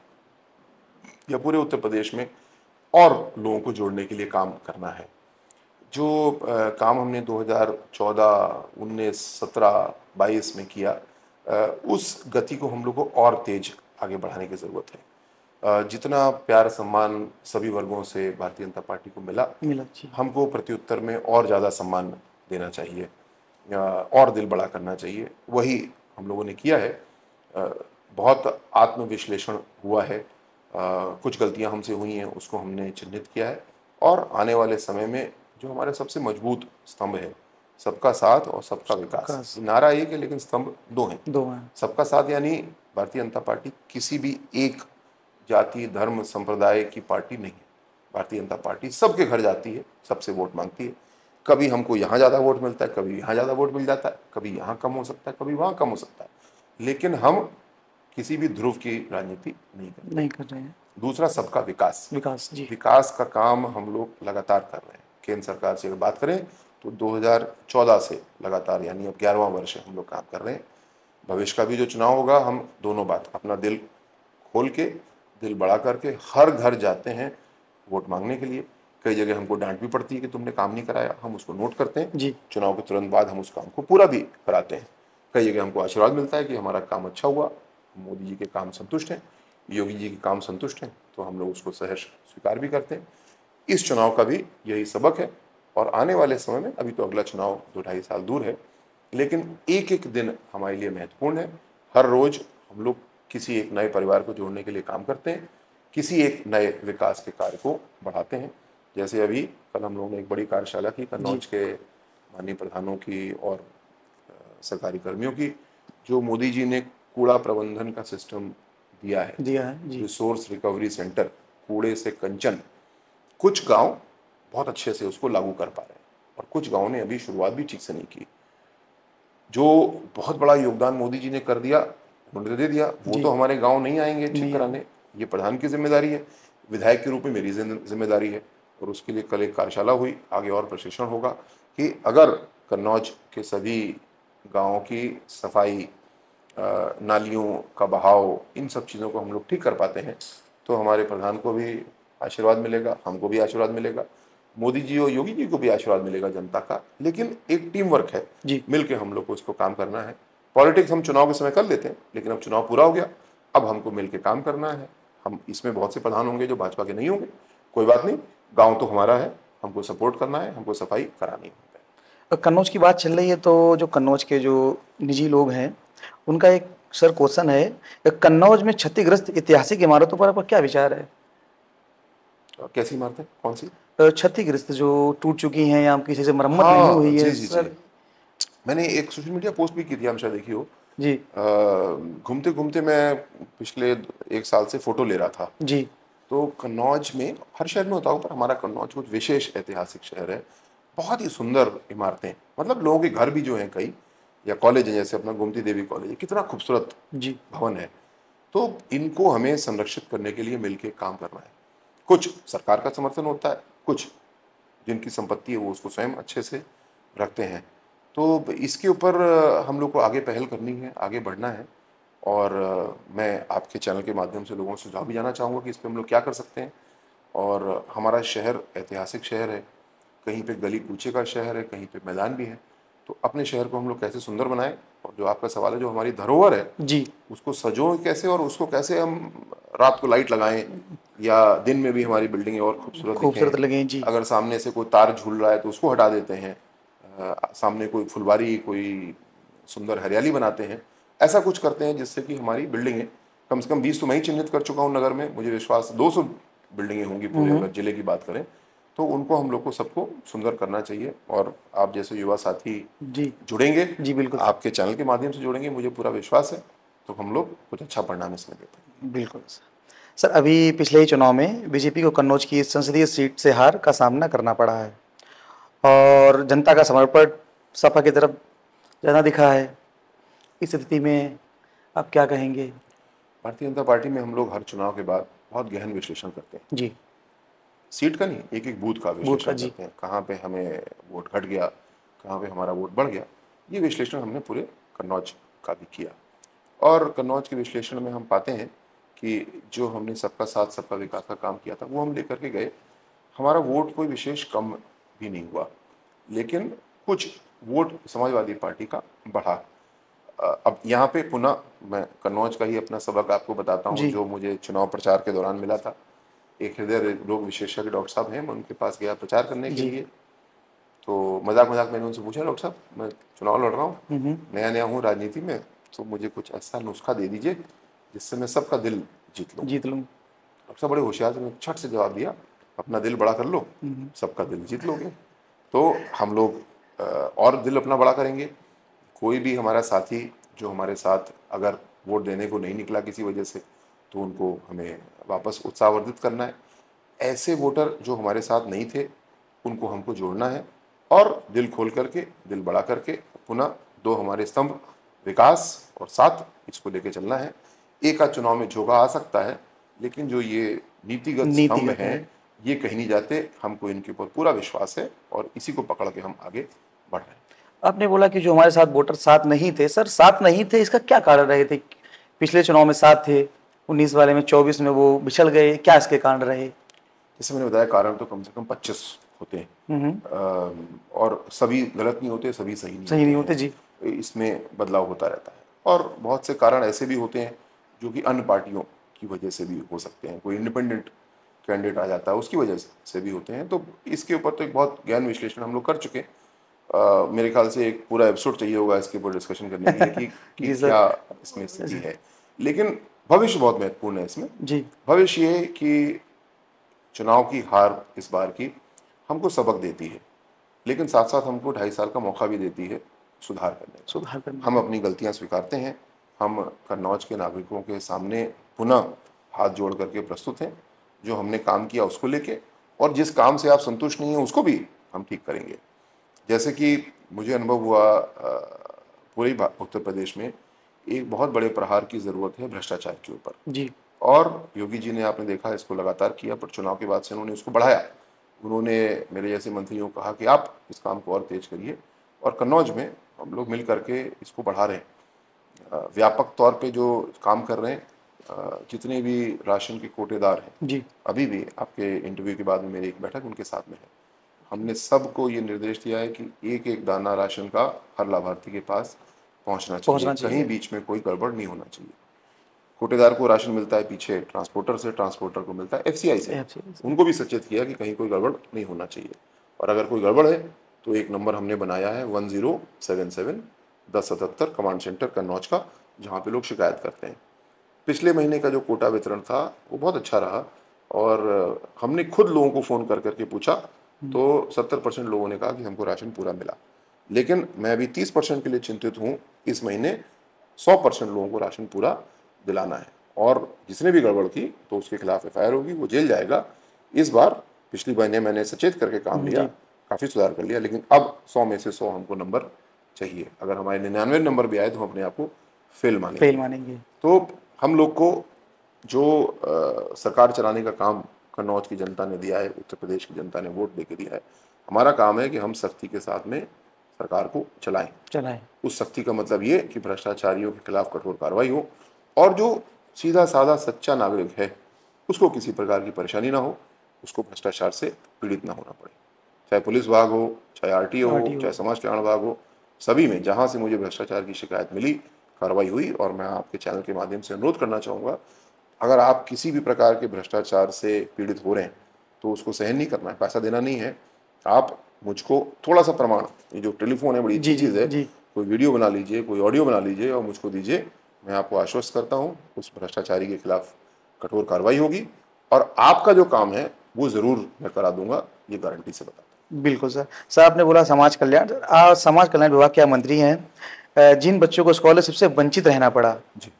या पूरे उत्तर प्रदेश में और लोगों को जोड़ने के लिए काम करना है। जो काम हमने 2014, 19, 17, 22 में किया, उस गति को हम लोग को और तेज आगे बढ़ाने की ज़रूरत है। जितना प्यार सम्मान सभी वर्गों से भारतीय जनता पार्टी को मिला, हमको प्रत्युत्तर में और ज़्यादा सम्मान देना चाहिए और दिल बड़ा करना चाहिए। वही हम लोगों ने किया है। बहुत आत्मविश्लेषण हुआ है, कुछ गलतियां हमसे हुई हैं, उसको हमने चिन्हित किया है, और आने वाले समय में जो हमारे सबसे मजबूत स्तंभ है, सबका साथ और सबका विकास, नारा एक है लेकिन स्तंभ दो हैं। सबका साथ यानी भारतीय जनता पार्टी किसी भी एक जाति, धर्म, संप्रदाय की पार्टी नहीं है। भारतीय जनता पार्टी सबके घर जाती है, सबसे वोट मांगती है। कभी हमको यहाँ ज़्यादा वोट मिलता है, कभी यहाँ ज़्यादा वोट मिल जाता है, कभी यहाँ कम हो सकता है, कभी वहाँ कम हो सकता है, लेकिन हम किसी भी ध्रुव की राजनीति नहीं कर रहे हैं। दूसरा, सबका विकास। जी। विकास का काम हम लोग लगातार कर रहे हैं। केंद्र सरकार से अगर बात करें तो 2014 से लगातार, यानी अब 11वां वर्ष है, हम लोग काम कर रहे हैं। भविष्य का भी जो चुनाव होगा, हम दोनों बात, अपना दिल खोल के, दिल बड़ा करके हर घर जाते हैं वोट मांगने के लिए। कई जगह हमको डांट भी पड़ती है कि तुमने काम नहीं कराया, हम उसको नोट करते हैं जी। चुनाव के तुरंत बाद हम उस काम को पूरा भी कराते हैं। कई जगह हमको आशीर्वाद मिलता है कि हमारा काम अच्छा हुआ, मोदी जी के काम संतुष्ट हैं, योगी जी के काम संतुष्ट हैं, तो हम लोग उसको सहर्ष स्वीकार भी करते हैं। इस चुनाव का भी यही सबक है, और आने वाले समय में, अभी तो अगला चुनाव 2-2.5 साल दूर है, लेकिन एक एक दिन हमारे लिए महत्वपूर्ण है। हर रोज हम लोग किसी एक नए परिवार को जोड़ने के लिए काम करते हैं, किसी एक नए विकास के कार्य को बढ़ाते हैं। जैसे अभी कल हम लोगों ने एक बड़ी कार्यशाला की कन्नौज के माननीय प्रधानों की और सरकारी कर्मियों की, जो मोदी जी ने कूड़ा प्रबंधन का सिस्टम दिया है जी। रिसोर्स रिकवरी सेंटर, कूड़े से कंचन, कुछ गांव बहुत अच्छे से उसको लागू कर पा रहे हैं और कुछ गांव ने अभी शुरुआत भी ठीक से नहीं की। जो बहुत बड़ा योगदान मोदी जी ने कर दिया, उन्होंने तो दे दिया, वो जी तो हमारे गांव नहीं आएंगे ठीक नहीं कराने, ये प्रधान की जिम्मेदारी है। विधायक के रूप में मेरी जिम्मेदारी है, और उसके लिए कल एक कार्यशाला हुई, आगे और प्रशिक्षण होगा कि अगर कन्नौज के सभी गाँवों की सफाई, नालियों का बहाव, इन सब चीज़ों को हम लोग ठीक कर पाते हैं तो हमारे प्रधान को भी आशीर्वाद मिलेगा, हमको भी आशीर्वाद मिलेगा, मोदी जी और योगी जी को भी आशीर्वाद मिलेगा जनता का। लेकिन एक टीम वर्क है, जी मिलके हम लोग को इसको काम करना है। पॉलिटिक्स हम चुनाव के समय कर लेते हैं, लेकिन अब चुनाव पूरा हो गया, अब हमको मिलके काम करना है। हम इसमें बहुत से प्रधान होंगे जो भाजपा के नहीं होंगे, कोई बात नहीं, गाँव तो हमारा है, हमको सपोर्ट करना है, हमको सफाई करानी है। कन्नौज की बात चल रही है तो जो कन्नौज के जो निजी लोग हैं उनका एक सर क्वेश्चन है, कन्नौज में क्षतिग्रस्त ऐतिहासिक इमारतों पर आपका क्या विचार है? कैसी इमारतें, कौन सी? क्षतिग्रस्त जो टूट चुकी हैं या किसी से मरम्मत नहीं हाँ हुई जी है जी जी, सर। मैंने एक सोशल मीडिया पोस्ट भी की थी, हम शायद देखी हो। जी घूमते घूमते मैं पिछले 1 साल से फोटो ले रहा था, जी तो कन्नौज में, हर शहर में होता है पर हमारा कन्नौज कुछ विशेष ऐतिहासिक शहर है, बहुत ही सुंदर इमारतें, मतलब लोगों के घर भी जो हैं कई, या कॉलेज है जैसे अपना गोमती देवी कॉलेज है, कितना खूबसूरत जी भवन है। तो इनको हमें संरक्षित करने के लिए मिलके काम करना है। कुछ सरकार का समर्थन होता है, कुछ जिनकी संपत्ति है वो उसको स्वयं अच्छे से रखते हैं। तो इसके ऊपर हम लोग को आगे पहल करनी है, आगे बढ़ना है, और मैं आपके चैनल के माध्यम से लोगों से सुझाव भी जाना चाहूँगा कि इस पर हम लोग क्या कर सकते हैं। और हमारा शहर ऐतिहासिक शहर है, कहीं पे गली कूचे का शहर है, कहीं पे मैदान भी है, तो अपने शहर को हम लोग कैसे सुंदर बनाएं। और जो आपका सवाल है, जो हमारी धरोहर है जी उसको सजों कैसे, और उसको कैसे हम रात को लाइट लगाएं या दिन में भी हमारी बिल्डिंगें और खूबसूरत दिखें। खूबसूरत लगे जी। अगर सामने से कोई तार झूल रहा है तो उसको हटा देते हैं, सामने कोई फुलवारी, कोई सुंदर हरियाली बनाते हैं, ऐसा कुछ करते हैं जिससे कि हमारी बिल्डिंगें, कम से कम 20 तो मैं ही चिन्हित कर चुका हूँ नगर में, मुझे विश्वास 200 बिल्डिंगें होंगी पूरे, अगर जिले की बात करें तो उनको हम लोग को सबको सुंदर करना चाहिए। और आप जैसे युवा साथी जी जुड़ेंगे, जी बिल्कुल आपके चैनल के माध्यम से जुड़ेंगे, मुझे पूरा विश्वास है, तो हम लोग कुछ अच्छा परिणाम इसमें दे पाएंगे। बिल्कुल सर। अभी पिछले ही चुनाव में बीजेपी को कन्नौज की संसदीय सीट से हार का सामना करना पड़ा है और जनता का समर्पण सपा की तरफ ज़्यादा दिखा है। इस स्थिति में आप क्या कहेंगे? भारतीय जनता पार्टी में हम लोग हर चुनाव के बाद बहुत गहन विश्लेषण करते हैं, जी सीट का नहीं, एक एक बूथ का बूथ का विश्लेषण जी करते हैं, कहाँ पे हमें वोट घट गया, कहाँ पे हमारा वोट बढ़ गया। ये विश्लेषण हमने पूरे कन्नौज का भी किया, और कन्नौज के विश्लेषण में हम पाते हैं कि जो हमने सबका साथ सबका विकास का काम किया था वो हम लेकर के गए। हमारा वोट कोई विशेष कम भी नहीं हुआ, लेकिन कुछ वोट समाजवादी पार्टी का बढ़ा। अब यहाँ पे पुनः मैं कन्नौज का ही अपना सबक आपको बताता हूँ, जी जो मुझे चुनाव प्रचार के दौरान मिला था। एक हृदय रोग विशेषज्ञ डॉक्टर साहब हैं, मैं उनके पास गया प्रचार करने के जी लिए, तो मजाक मजाक मैंने उनसे पूछा, डॉक्टर साहब मैं चुनाव लड़ रहा हूँ, नया नया हूँ राजनीति में, तो मुझे कुछ ऐसा नुस्खा दे दीजिए जिससे मैं सबका दिल जीत लूँ। जीत लूँ। डॉक्टर साहब बड़े होशियार से छट से जवाब दिया, अपना दिल बड़ा कर लो, सबका दिल जीत लोगे। तो हम लोग और दिल अपना बड़ा करेंगे। कोई भी हमारा साथी जो हमारे साथ अगर वोट देने को नहीं निकला किसी वजह से, तो उनको हमें वापस उत्साहवर्धित करना है। ऐसे वोटर जो हमारे साथ नहीं थे उनको हमको जोड़ना है, और दिल खोल करके, दिल बड़ा करके पुनः दो हमारे स्तंभ, विकास और साथ, इसको लेके चलना है। एक आध चुनाव में झोंका आ सकता है, लेकिन जो ये नीतिगत स्तंभ नीतिगत है। हैं ये कहीं नहीं जाते, हमको इनके ऊपर पूरा विश्वास है और इसी को पकड़ के हम आगे बढ़ रहे हैं। आपने बोला कि जो हमारे साथ वोटर साथ नहीं थे, सर साथ नहीं थे, इसका क्या कारण रहे थे? पिछले चुनाव में साथ थे, 19 वाले में, 24 में वो बिछड़ गए, क्या इसके कारण रहे? जैसे मैंने बताया, कारण तो कम से कम 25 होते हैं, और सभी गलत नहीं होते, सभी सही नहीं होते जी। इसमें बदलाव होता रहता है। और बहुत से कारण ऐसे भी होते हैं जो कि अन्य पार्टियों की वजह से भी हो सकते हैं, कोई इंडिपेंडेंट कैंडिडेट आ जाता है उसकी वजह से भी होते हैं। तो इसके ऊपर तो एक बहुत गहन विश्लेषण हम लोग कर चुके हैं। मेरे ख्याल से एक पूरा एपिसोड चाहिए होगा इसके ऊपर डिस्कशन करने के लिए कि जी सर। क्या इसमें स्थिति है। लेकिन भविष्य बहुत महत्वपूर्ण है इसमें। जी भविष्य ये कि चुनाव की हार इस बार की हमको सबक देती है, लेकिन साथ साथ हमको 2.5 साल का मौका भी देती है सुधार करने का। सुधार करना। हम अपनी गलतियां स्वीकारते हैं, हम कन्नौज के नागरिकों के सामने पुनः हाथ जोड़ करके प्रस्तुत हैं, जो हमने काम किया उसको लेके, और जिस काम से आप संतुष्ट नहीं हैं उसको भी हम ठीक करेंगे। जैसे कि मुझे अनुभव हुआ पूरे उत्तर प्रदेश में एक बहुत बड़े प्रहार की ज़रूरत है भ्रष्टाचार के ऊपर। जी। और योगी जी ने, आपने देखा, इसको लगातार किया, पर चुनाव के बाद से उन्होंने उसको बढ़ाया। उन्होंने मेरे जैसे मंत्रियों को कहा कि आप इस काम को और तेज करिए, और कन्नौज में हम लोग मिल करके इसको बढ़ा रहे हैं। व्यापक तौर पे जो काम कर रहे हैं, जितने भी राशन के कोटेदार हैं जी। अभी भी, आपके इंटरव्यू के बाद में मेरी एक बैठक उनके साथ में है, हमने सबको ये निर्देश दिया है कि एक एक दाना राशन का हर लाभार्थी के पास पहुंचना चाहिए, कहीं बीच में कोई गड़बड़ नहीं होना चाहिए। कोटेदार को राशन मिलता है पीछे ट्रांसपोर्टर से, ट्रांसपोर्टर को मिलता है एफसीआई से। उनको भी सचेत किया कि कहीं कोई गड़बड़ नहीं होना चाहिए, और अगर कोई गड़बड़ है तो एक नंबर हमने बनाया है 1077 1077 कमांड सेंटर कन्नौज का, जहाँ पे लोग शिकायत करते हैं। पिछले महीने का जो कोटा वितरण था वो बहुत अच्छा रहा, और हमने खुद लोगों को फ़ोन कर करके पूछा तो 70% लोगों ने कहा कि हमको राशन पूरा मिला। लेकिन मैं अभी 30% के लिए चिंतित हूँ। इस महीने 100% लोगों को राशन पूरा दिलाना है, और जिसने भी गड़बड़ की तो उसके खिलाफ एफआईआर होगी, वो जेल जाएगा। इस बार पिछली महीने मैंने सचेत करके काम लिया, काफ़ी सुधार कर लिया, लेकिन अब 100 में से 100 हमको नंबर चाहिए। अगर हमारे 99 नंबर भी आए तो हम अपने आप को फेल मानेंगे। तो हम लोग को जो सरकार चलाने का काम कन्नौज की जनता ने दिया है, उत्तर प्रदेश की जनता ने वोट देके दिया है, हमारा काम है कि हम सख्ती के साथ में सरकार को चलाएं। उस सख्ती का मतलब ये कि भ्रष्टाचारियों के खिलाफ कठोर कार्रवाई हो, और जो सीधा साधा सच्चा नागरिक है उसको किसी प्रकार की परेशानी ना हो, उसको भ्रष्टाचार से पीड़ित ना होना पड़े। चाहे पुलिस विभाग हो, चाहे आरटीओ हो, चाहे समाज कल्याण विभाग हो, सभी में जहाँ से मुझे भ्रष्टाचार की शिकायत मिली, कार्रवाई हुई। और मैं आपके चैनल के माध्यम से अनुरोध करना चाहूँगा, अगर आप किसी भी प्रकार के भ्रष्टाचार से पीड़ित हो रहे हैं तो उसको सहन नहीं करना है, पैसा देना नहीं है। आप मुझको थोड़ा सा प्रमाण, ये जो टेलीफोन है बड़ी अच्छी चीज़ है, कोई वीडियो बना लीजिए, कोई ऑडियो बना लीजिए और मुझको दीजिए। मैं आपको आश्वस्त करता हूँ उस भ्रष्टाचारी के खिलाफ कठोर कार्रवाई होगी, और आपका जो काम है वो ज़रूर मैं करा दूंगा, ये गारंटी से बताता हूँ। बिल्कुल सर। सर, आपने बोला समाज कल्याण, समाज कल्याण विभाग के मंत्री हैं, जिन बच्चों को स्कॉलरशिप से वंचित रहना पड़ा, जी,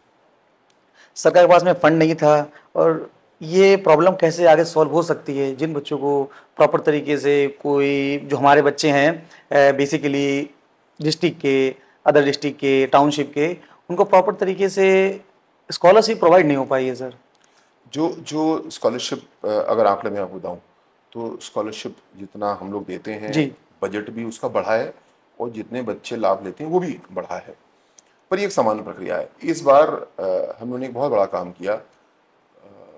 सरकार के पास में फंड नहीं था, और ये प्रॉब्लम कैसे आगे सॉल्व हो सकती है? जिन बच्चों को प्रॉपर तरीके से, कोई जो हमारे बच्चे हैं बेसिकली डिस्ट्रिक्ट के, अदर डिस्ट्रिक्ट के, टाउनशिप के, उनको प्रॉपर तरीके से स्कॉलरशिप प्रोवाइड नहीं हो पाई है सर। जो स्कॉलरशिप, अगर आंकड़े में आपको बताऊं तो स्कॉलरशिप जितना हम लोग देते हैं, बजट भी उसका बढ़ा है, और जितने बच्चे लाभ लेते हैं वो भी बढ़ा है, पर ये एक सामान्य प्रक्रिया है। इस बार हम लोगों ने एक बहुत बड़ा काम किया।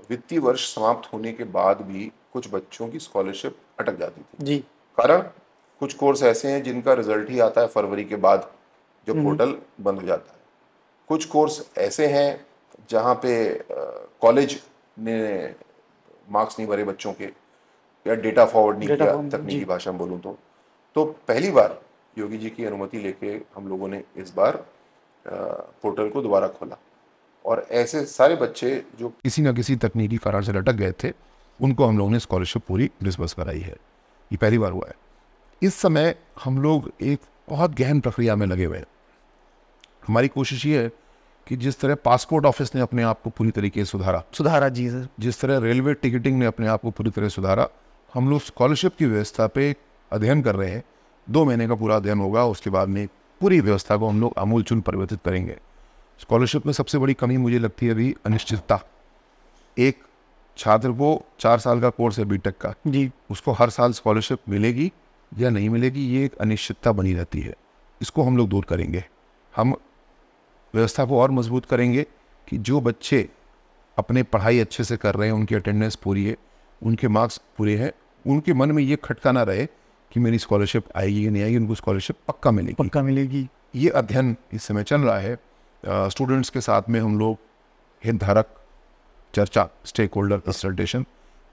वित्तीय वर्ष समाप्त होने के बाद भी कुछ बच्चों की स्कॉलरशिप अटक जाती थी। कारण कुछ कोर्स ऐसे हैं जिनका रिजल्ट ही आता है फरवरी के बाद, जो पोर्टल बंद हो जाता है। कुछ कोर्स ऐसे हैं जहाँ पे कॉलेज ने मार्क्स नहीं भरे बच्चों के, या डेटा फॉरवर्ड नहीं किया, तकनीकी भाषा में बोलूँ तो पहली बार योगी जी की अनुमति लेके हम लोगों ने इस बार पोर्टल को दोबारा खोला, और ऐसे सारे बच्चे जो किसी न किसी तकनीकी कारण से लटक गए थे, उनको हम लोगों ने स्कॉलरशिप पूरी डिसबर्स कराई है। ये पहली बार हुआ है। इस समय हम लोग एक बहुत गहन प्रक्रिया में लगे हुए हैं। हमारी कोशिश ये है कि जिस तरह पासपोर्ट ऑफिस ने अपने आप को पूरी तरीके से सुधारा जी सर, जिस तरह रेलवे टिकटिंग ने अपने आप को पूरी तरह सुधारा, हम लोग स्कॉलरशिप की व्यवस्था पे अध्ययन कर रहे हैं। 2 महीने का पूरा अध्ययन होगा, उसके बाद में पूरी व्यवस्था को हम लोग आमूलचूल परिवर्तित करेंगे। स्कॉलरशिप में सबसे बड़ी कमी मुझे लगती है अभी अनिश्चितता। एक छात्र को 4 साल का कोर्स है बीटेक का जी, उसको हर साल स्कॉलरशिप मिलेगी या नहीं मिलेगी, ये एक अनिश्चितता बनी रहती है। इसको हम लोग दूर करेंगे। हम व्यवस्था को और मजबूत करेंगे कि जो बच्चे अपने पढ़ाई अच्छे से कर रहे हैं, उनकी अटेंडेंस पूरी है, उनके मार्क्स पूरे हैं, उनके मन में ये खटका ना रहे कि मेरी स्कॉलरशिप आएगी या नहीं आएगी, उनको स्कॉलरशिप पक्का मिलेगी। ये अध्ययन इस समय चल रहा है। स्टूडेंट्स के साथ में हम लोग हितधारक चर्चा, स्टेक होल्डर कंसल्टेशन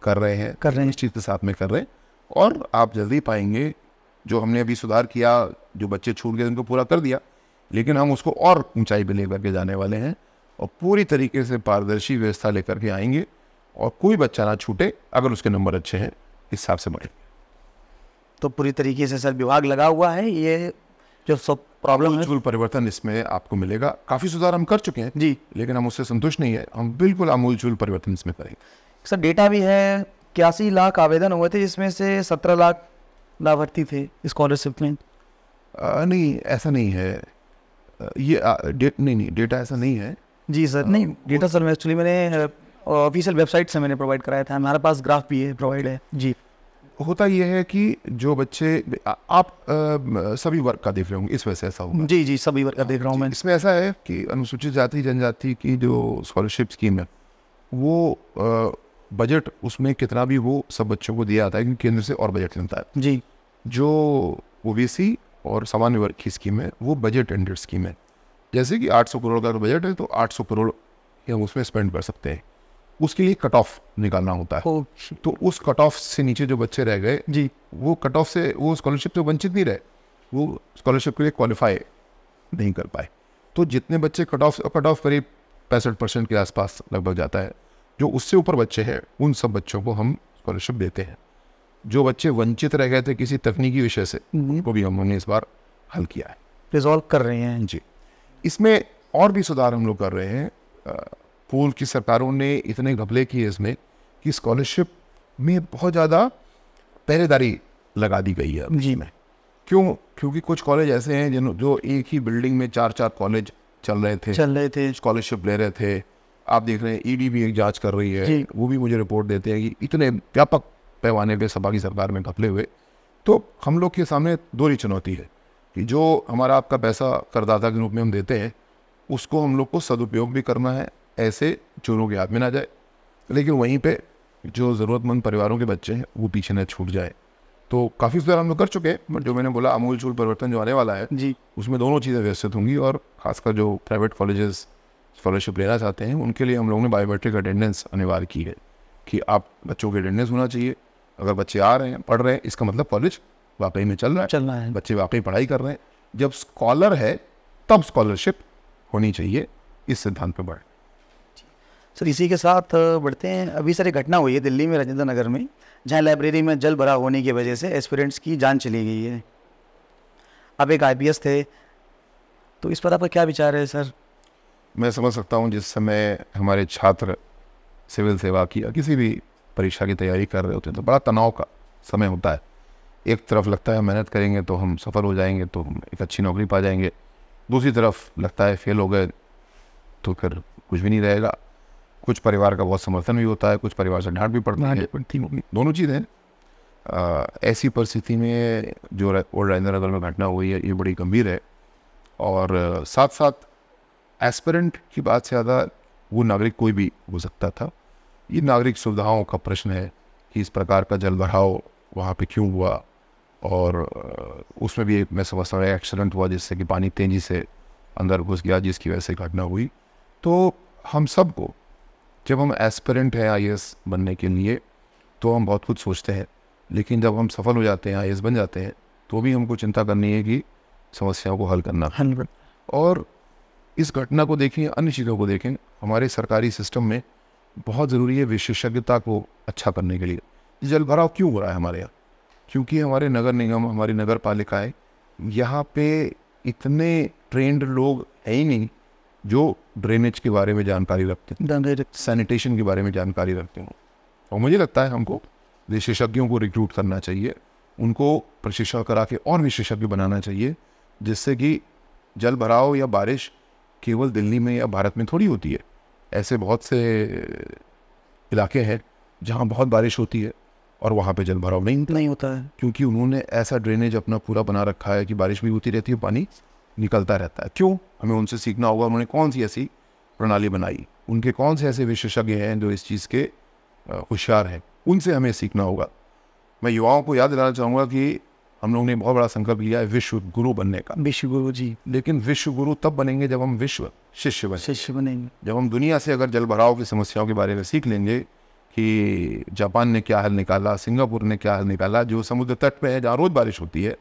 कर रहे हैं, इस चीज़ के साथ में कर रहे हैं, और आप जल्दी पाएंगे जो हमने अभी सुधार किया, जो बच्चे छूट गए उनको पूरा कर दिया, लेकिन हम उसको और ऊंचाई पे लेकर के जाने वाले हैं, और पूरी तरीके से पारदर्शी व्यवस्था लेकर के आएंगे, और कोई बच्चा ना छूटे अगर उसके नंबर अच्छे हैं, इस हिसाब से बढ़ेंगे। तो पूरी तरीके से सर विभाग लगा हुआ है, ये जो सब प्रॉब्लम है, आमूल परिवर्तन इसमें आपको मिलेगा। काफ़ी सुधार हम कर चुके हैं जी, लेकिन हम उससे संतुष्ट नहीं है। हम बिल्कुल आमूल परिवर्तन इसमें करेंगे। सर डेटा भी है, 81 लाख आवेदन हुए थे, जिसमें से 17 लाख लाभार्थी थे स्कॉलरशिप में। नहीं, ऐसा नहीं है। नहीं, डेटा ऐसा नहीं है जी सर। नहीं डेटा सर, मैं एक्चुअली मैंने ऑफिशियल वेबसाइट से मैंने प्रोवाइड कराया था, हमारे पास ग्राफ भी है, प्रोवाइड है जी। होता ये है कि जो बच्चे आप सभी वर्ग का देख रहे होंगे, इस वजह से ऐसा होगा। जी जी, सभी वर्ग का देख रहा हूँ मैं। इसमें ऐसा है कि अनुसूचित जाति जनजाति की जो स्कॉलरशिप स्कीम है वो बजट उसमें कितना भी वो सब बच्चों को दिया जाता है, क्योंकि केंद्र से और बजट मिलता है जी। जो ओबीसी और सामान्य वर्ग की स्कीम है वो बजट एंडेड स्कीम है। जैसे कि 800 करोड़ का बजट है तो 800 करोड़ हम उसमें स्पेंड कर सकते हैं, उसके लिए कट ऑफ निकालना होता है। तो उस कट ऑफ से नीचे जो बच्चे रह गए जी, वो कट ऑफ से वो स्कॉलरशिप से वंचित नहीं रहे, वो स्कॉलरशिप के लिए क्वालिफाई नहीं कर पाए। तो जितने बच्चे कट ऑफ करीब 65% के आसपास लगभग जाता है, जो उससे ऊपर बच्चे हैं उन सब बच्चों को हम स्कॉलरशिप देते हैं। जो बच्चे वंचित रह गए थे किसी तकनीकी विषय से, उनको भी हमने इस बार हल किया है, रिजॉल्व कर रहे हैं जी। इसमें और भी सुधार हम लोग कर रहे हैं। पूर्व की सरकारों ने इतने घपले किए इसमें कि स्कॉलरशिप में बहुत ज़्यादा पहरेदारी लगा दी गई है जी। में क्यों? क्योंकि कुछ कॉलेज ऐसे हैं जो एक ही बिल्डिंग में 4-4 कॉलेज चल रहे थे, स्कॉलरशिप ले रहे थे। आप देख रहे हैं ईडी भी एक जांच कर रही है, वो भी मुझे रिपोर्ट देते हैं कि इतने व्यापक पैमाने पे सपा की सरकार में घपले हुए। तो हम लोग के सामने दोहरी चुनौती है कि जो हमारा आपका पैसा करदाता के रूप में हम देते हैं उसको हम लोग को सदुपयोग भी करना है, ऐसे चोरों के हाथ में ना जाए, लेकिन वहीं पे जो ज़रूरतमंद परिवारों के बच्चे हैं वो पीछे न छूट जाए। तो काफ़ी सुधार हम लोग कर चुके हैं, जो मैंने बोला आमूलचूल परिवर्तन जो आने वाला है जी, उसमें दोनों चीज़ें व्यवस्थित होंगी। और खासकर जो प्राइवेट कॉलेजेस स्कॉलरशिप लेना चाहते हैं उनके लिए हम लोगों ने बायोमेट्रिक अटेंडेंस अनिवार्य की है कि आप बच्चों की अटेंडेंस होना चाहिए। अगर बच्चे आ रहे हैं, पढ़ रहे हैं, इसका मतलब कॉलेज वाकई में चलना है, बच्चे वाकई पढ़ाई कर रहे हैं। जब स्कॉलर है तब स्कॉलरशिप होनी चाहिए, इस सिद्धांत पर बढ़े। सर इसी के साथ बढ़ते हैं। अभी सर एक घटना हुई है दिल्ली में राजेंद्र नगर में, जहां लाइब्रेरी में जल भरा होने की वजह से एस्पिरेंट्स की जान चली गई है। आप एक आईपीएस थे, तो इस पर आपका क्या विचार है सर? मैं समझ सकता हूँ, जिस समय हमारे छात्र सिविल सेवा की या किसी भी परीक्षा की तैयारी कर रहे होते हैं तो बड़ा तनाव का समय होता है। एक तरफ लगता है मेहनत करेंगे तो हम सफल हो जाएंगे, तो हम एक अच्छी नौकरी पा जाएंगे, दूसरी तरफ लगता है फेल हो गए तो फिर कुछ भी नहीं रहेगा। कुछ परिवार का बहुत समर्थन भी होता है, कुछ परिवार से डांट भी पड़ती है, दोनों चीज़ें। ऐसी परिस्थिति में जो ओल्ड राजेंद्र नगर में घटना हुई है ये बड़ी गंभीर है। और साथ साथ एस्पिरेंट की बात से ज़्यादा वो नागरिक कोई भी हो सकता था। ये नागरिक सुविधाओं का प्रश्न है कि इस प्रकार का जल भराव वहाँ पे क्यों हुआ, और उसमें भी मैं समझता हूँ एक्सीडेंट हुआ जिससे कि पानी तेज़ी से अंदर घुस गया, जिसकी वजह से घटना हुई। तो हम सबको, जब हम एस्पिरेंट हैं आईएएस बनने के लिए तो हम बहुत कुछ सोचते हैं, लेकिन जब हम सफल हो जाते हैं, आईएएस बन जाते हैं, तो भी हमको चिंता करनी है कि समस्याओं को हल करना। और इस घटना को देखें, अन्य चीज़ों को देखें, हमारे सरकारी सिस्टम में बहुत ज़रूरी है विशेषज्ञता को अच्छा करने के लिए। जल भराव क्यों हो रहा है हमारे यहाँ? क्योंकि हमारे नगर निगम, हमारी नगर पालिकाएँ, यहाँ पे इतने ट्रेंड लोग हैं ही नहीं जो ड्रेनेज के बारे में जानकारी रखते हैं, सैनिटेशन के बारे में जानकारी रखते हैं। और मुझे लगता है हमको विशेषज्ञों को रिक्रूट करना चाहिए, उनको प्रशिक्षण करा के और विशेषज्ञ बनाना चाहिए, जिससे कि जल भराव या बारिश केवल दिल्ली में या भारत में थोड़ी होती है। ऐसे बहुत से इलाके हैं जहाँ बहुत बारिश होती है और वहाँ पे जल भराव नहीं होता है, क्योंकि उन्होंने ऐसा ड्रेनेज अपना पूरा बना रखा है कि बारिश भी होती रहती है, पानी निकलता रहता है। क्यों? हमें उनसे सीखना होगा, उन्होंने कौन सी ऐसी प्रणाली बनाई, उनके कौन से ऐसे विशेषज्ञ हैं जो इस चीज़ के होशियार हैं, उनसे हमें सीखना होगा। मैं युवाओं को याद दिलाना चाहूँगा कि हम लोगों ने बहुत बड़ा संकल्प लिया है विश्व गुरु बनने का। विश्व गुरु जी। लेकिन विश्व गुरु तब बनेंगे जब हम विश्व शिष्य बनेंगे। जब हम दुनिया से अगर जल भराव की समस्याओं के बारे में सीख लेंगे कि जापान ने क्या हल निकाला, सिंगापुर ने क्या हल निकाला, जो समुद्र तट पे है जहाँ रोज़ बारिश होती है,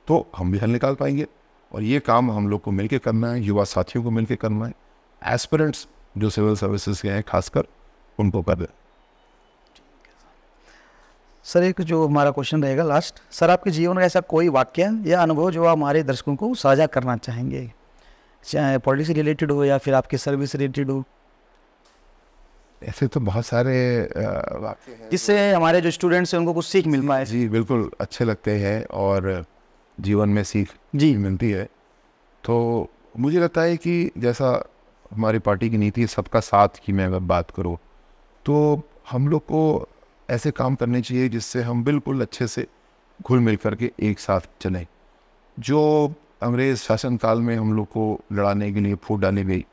तो हम भी हल निकाल पाएंगे। और ये काम हम लोग को मिलकर करना है, युवा साथियों को मिलकर करना है, एस्पिरेंट्स जो सिविल सर्विसेज के हैं खासकर उनको कर दें। सर एक जो हमारा क्वेश्चन रहेगा लास्ट, सर आपके जीवन में ऐसा कोई वाक्य या अनुभव जो आप हमारे दर्शकों को साझा करना चाहेंगे, चाहे पॉलिटिक्स से रिलेटेड हो या फिर आपके सर्विस से रिलेटेड हो? ऐसे तो बहुत सारे वाक्य हैं जिससे हमारे जो स्टूडेंट्स हैं उनको कुछ सीख मिल पाए। जी बिल्कुल, अच्छे लगते हैं और जीवन में सीख जी मिलती है। तो मुझे लगता है कि जैसा हमारी पार्टी की नीति है सबका साथ की मैं अगर बात करूँ, तो हम लोग को ऐसे काम करने चाहिए जिससे हम बिल्कुल अच्छे से घुल मिल करके एक साथ चलें। जो अंग्रेज़ शासन काल में हम लोग को लड़ाने के लिए फूट डाली गई,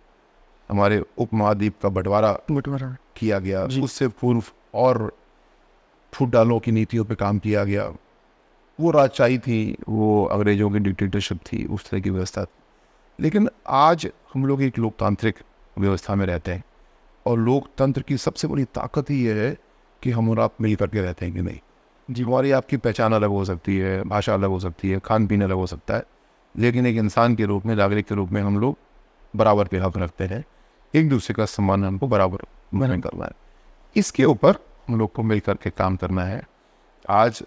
हमारे उपमहाद्वीप का बंटवारा किया गया, उससे पूर्व और फूट डालों की नीतियों पे काम किया गया, वो राजशाही थी, वो अंग्रेज़ों की डिक्टेटरशिप थी, उस तरह की व्यवस्था थी। लेकिन आज हम लोग एक लोकतांत्रिक व्यवस्था में रहते हैं और लोकतंत्र की सबसे बड़ी ताकत ही ये है कि हम और आप मिल करके रहते हैं कि नहीं जी। हमारी आपकी पहचान अलग हो सकती है, भाषा अलग हो सकती है, खान पीन अलग हो सकता है, लेकिन एक इंसान के रूप में, नागरिक के रूप में हम लोग बराबर के हक रखते हैं। एक दूसरे का सम्मान हमको बराबर करना है। इसके ऊपर हम लोग को मिल करके काम करना है। आज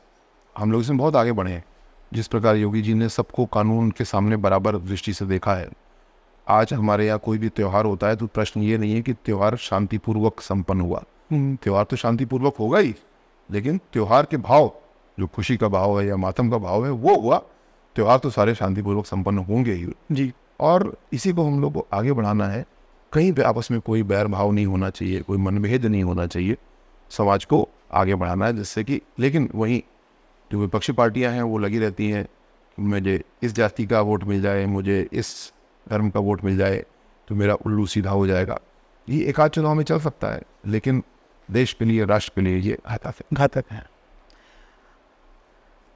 हम लोग इसमें बहुत आगे बढ़े हैं। जिस प्रकार योगी जी ने सबको कानून के सामने बराबर दृष्टि से देखा है, आज हमारे यहाँ कोई भी त्यौहार होता है तो प्रश्न ये नहीं है कि त्यौहार शांतिपूर्वक संपन्न हुआ। त्यौहार तो शांतिपूर्वक होगा ही, लेकिन त्यौहार के भाव, जो खुशी का भाव है या मातम का भाव है, वो हुआ। त्यौहार तो सारे शांतिपूर्वक संपन्न होंगे ही जी। और इसी को हम लोग को आगे बढ़ाना है। कहीं भी आपस में कोई बैर भाव नहीं होना चाहिए, कोई मनभेद नहीं होना चाहिए। समाज को आगे बढ़ाना है जिससे कि, लेकिन वहीं जो विपक्षी पार्टियां हैं वो लगी रहती हैं, मुझे इस जाति का वोट मिल जाए, मुझे इस धर्म का वोट मिल जाए तो मेरा उल्लू सीधा हो जाएगा। ये एक आध चुनाव में चल सकता है, लेकिन देश के लिए, राष्ट्र के लिए ये घातक है।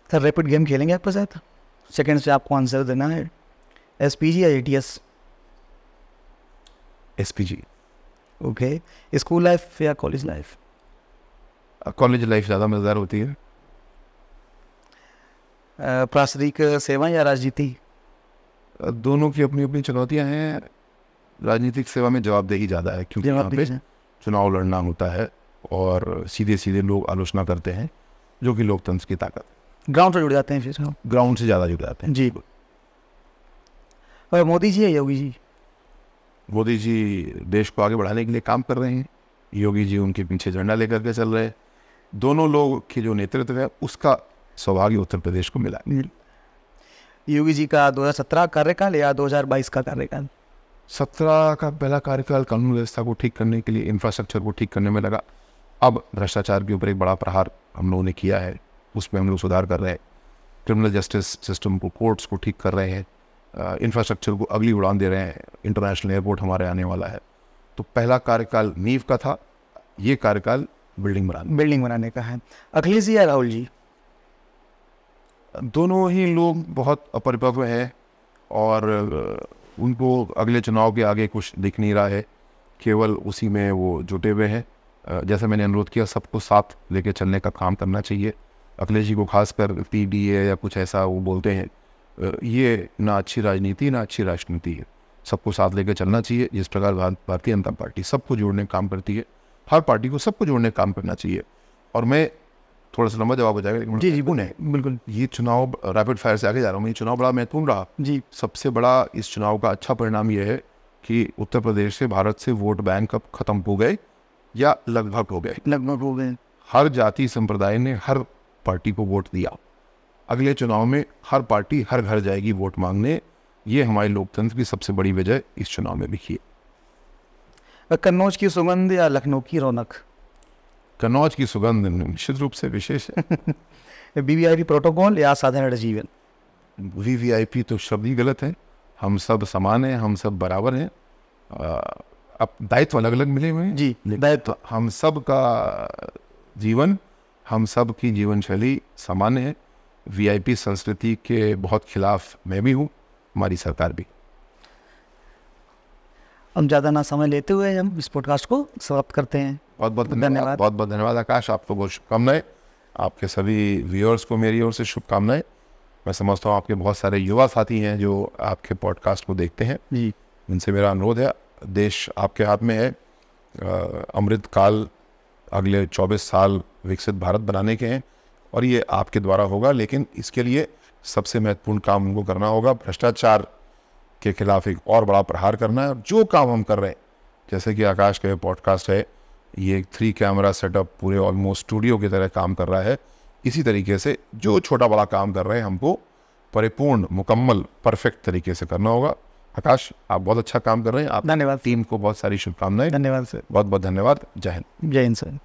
सर रैपिड गेम खेलेंगे आपके साथ, सेकंड से आपको आंसर देना है। एसपीजी या ATS? SPG. Okay. School life या कॉलेज लाइफ? कॉलेज लाइफ ज़्यादा मज़ेदार होती है। प्रासंगिक सेवा या राजनीति? दोनों की अपनी अपनी चुनौतियां हैं। राजनीतिक सेवा में जवाबदेही ज़्यादा है, क्योंकि यहाँ पे चुनाव लड़ना होता है और सीधे सीधे लोग आलोचना करते हैं, जो कि लोकतंत्र की ताकत है। ग्राउंड से जुड़ जाते हैं, फिर ग्राउंड से ज़्यादा जुड़ जाते हैं जी। और मोदी जी या योगी जी? मोदी जी देश को आगे बढ़ाने के लिए काम कर रहे हैं, योगी जी उनके पीछे झंडा लेकर के चल रहे हैं। दोनों लोग की जो नेतृत्व है उसका सौभाग्य उत्तर प्रदेश को मिला। योगी जी का 2017 कार्यकाल या 2022 का कार्यकाल? 17 का पहला कार्यकाल कानून व्यवस्था को ठीक करने के लिए, इंफ्रास्ट्रक्चर को ठीक करने में लगा। अब भ्रष्टाचार के ऊपर एक बड़ा प्रहार हम लोगों ने किया है, उसमें हम लोग सुधार कर रहे हैं। क्रिमिनल जस्टिस सिस्टम को, कोर्ट्स को ठीक कर रहे हैं, इंफ्रास्ट्रक्चर को अगली उड़ान दे रहे हैं। इंटरनेशनल एयरपोर्ट हमारे आने वाला है। तो पहला कार्यकाल नींव का था, ये कार्यकाल बिल्डिंग बनाने का है। अखिलेश जी या राहुल जी? दोनों ही लोग बहुत अपरिपक्व हैं और उनको अगले चुनाव के आगे कुछ दिख नहीं रहा है, केवल उसी में वो जुटे हुए हैं। जैसा मैंने अनुरोध किया, सबको साथ लेके चलने का काम करना चाहिए। अखिलेश जी को खासकर पीडीए या कुछ ऐसा वो बोलते हैं, ये ना अच्छी राजनीति ना अच्छी राजनीति है। सबको साथ लेकर चलना चाहिए। जिस प्रकार भारतीय जनता पार्टी सबको जोड़ने का काम करती है, हर पार्टी को सबको जोड़ने का काम करना चाहिए। और मैं थोड़ा सा लंबा जवाब हो जाएगा, लेकिन जी बिल्कुल। ये चुनाव, रैपिड फायर से आगे जा रहा हूँ मैं, ये चुनाव बड़ा महत्वपूर्ण रहा जी। सबसे बड़ा इस चुनाव का अच्छा परिणाम यह है कि उत्तर प्रदेश से, भारत से वोट बैंक अब खत्म हो गए या लगभग हो गए। हर जाति संप्रदाय ने हर पार्टी को वोट दिया। अगले चुनाव में हर पार्टी हर घर जाएगी वोट मांगने। ये हमारे लोकतंत्र की सबसे बड़ी वजह इस चुनाव में दिखी है। कन्नौज की सुगंध या लखनऊ की रौनक? कन्नौज की सुगंध निश्चित रूप से विशेष है। वीवीआईपी प्रोटोकॉल या साधारण जीवन? वीवीआईपी तो शब्द ही गलत है। हम सब समान हैं, हम सब बराबर हैं। अब दायित्व अलग अलग मिले हुए हैं जी, दायित्व हम सब का जीवन, हम सब की जीवन शैली सामान्य है। वीआईपी संस्कृति के बहुत खिलाफ मैं भी हूँ, हमारी सरकार भी। हम ज़्यादा ना समय लेते हुए हम इस पॉडकास्ट को समाप्त करते हैं। बहुत बहुत धन्यवाद। बहुत बहुत धन्यवाद आकाश, आपको बहुत शुभकामनाएं। आपके सभी व्यूअर्स को मेरी ओर से शुभकामनाएं। मैं समझता हूँ आपके बहुत सारे युवा साथी हैं जो आपके पॉडकास्ट को देखते हैं जी। उनसे मेरा अनुरोध है, देश आपके हाथ में है। अमृत काल अगले 24 साल विकसित भारत बनाने के हैं और ये आपके द्वारा होगा। लेकिन इसके लिए सबसे महत्वपूर्ण काम उनको करना होगा, भ्रष्टाचार के खिलाफ एक और बड़ा प्रहार करना है। और जो काम हम कर रहे हैं, जैसे कि आकाश का पॉडकास्ट है, ये एक 3 कैमरा सेटअप पूरे ऑलमोस्ट स्टूडियो की तरह काम कर रहा है। इसी तरीके से जो छोटा बड़ा काम कर रहे हैं, हमको परिपूर्ण, मुकम्मल, परफेक्ट तरीके से करना होगा। आकाश, आप बहुत अच्छा काम कर रहे हैं। आप धन्यवाद। टीम को बहुत सारी शुभकामनाएं। धन्यवाद सर। बहुत बहुत धन्यवाद। जय हिंद। जय हिंद सर।